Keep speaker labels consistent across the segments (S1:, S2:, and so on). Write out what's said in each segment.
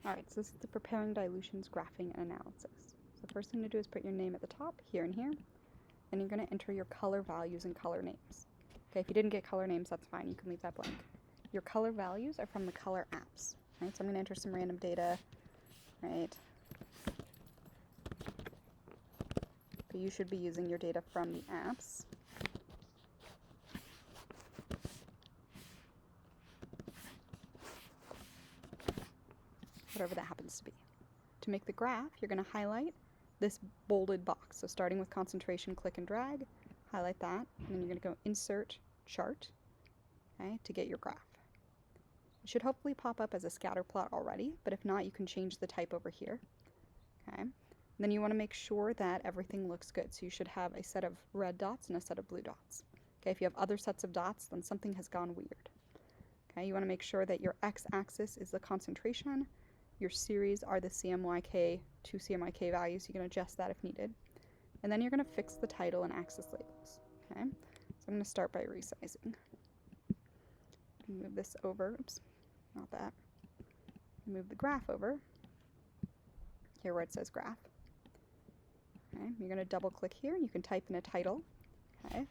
S1: Alright, so this is the preparing dilutions, graphing, and analysis. So the first thing to do is put your name at the top, here and here. Then you're going to enter your color values and color names. Okay, if you didn't get color names, that's fine. You can leave that blank. Your color values are from the color apps. Right, so I'm going to enter some random data. Right. But you should be using your data from the apps. Whatever that happens to be. To make the graph, you're going to highlight this bolded box. So starting with concentration, click and drag, highlight that, and then you're going to go insert chart, okay, to get your graph. It should hopefully pop up as a scatter plot already, but if not, you can change the type over here. Okay. Then you want to make sure that everything looks good. So you should have a set of red dots and a set of blue dots. Okay, if you have other sets of dots, then something has gone weird. Okay, you want to make sure that your x-axis is the concentration, your series are the CMYK, 2 CMYK values. You can adjust that if needed. And then you're going to fix the title and axis labels. Okay, so I'm going to start by resizing. Move this over, oops, not that. Move the graph over, here where it says graph. Okay, you're going to double click here, you can type in a title. Okay,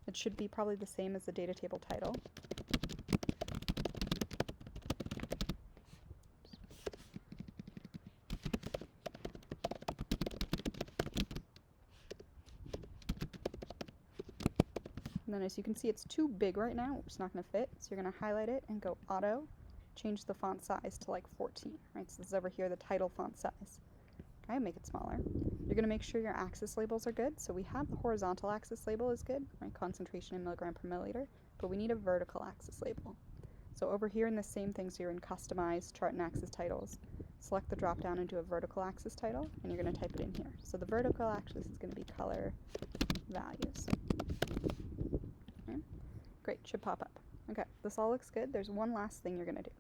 S1: it should be probably the same as the data table title. And then as you can see, it's too big right now. It's not going to fit. So you're going to highlight it and go auto, change the font size to like 14, right? So this is over here, the title font size. Okay, make it smaller. You're going to make sure your axis labels are good. So we have the horizontal axis label is good, right? Concentration in milligram per milliliter, but we need a vertical axis label. So over here in the same thing, so you're in customize chart and axis titles, select the drop down and do a vertical axis title, and you're going to type it in here. So the vertical axis is going to be color values. Okay. Great, should pop up. Okay, this all looks good. There's one last thing you're going to do.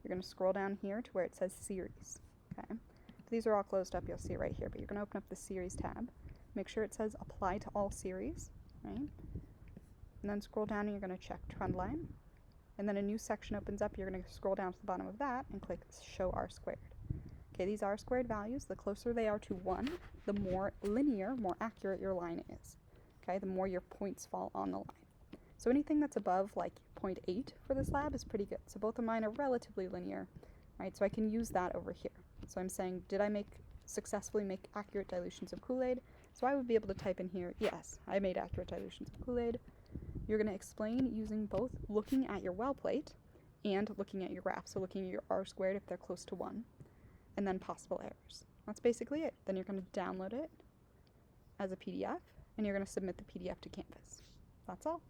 S1: You're going to scroll down here to where it says series. Okay. If these are all closed up, you'll see it right here, but you're going to open up the series tab. Make sure it says apply to all series, right? And then scroll down and you're going to check trend line. And then a new section opens up. You're going to scroll down to the bottom of that and click show R squared. Okay, these R squared values, the closer they are to 1, the more linear, more accurate your line is. Okay, the more your points fall on the line. So anything that's above like 0.8 for this lab is pretty good. So both of mine are relatively linear, right? So I can use that over here. So I'm saying, did I successfully make accurate dilutions of Kool-Aid? So I would be able to type in here, yes, I made accurate dilutions of Kool-Aid. You're going to explain using both looking at your well plate and looking at your graph. So looking at your R squared if they're close to 1, and then possible errors. That's basically it. Then you're going to download it as a PDF, and you're going to submit the PDF to Canvas. That's all.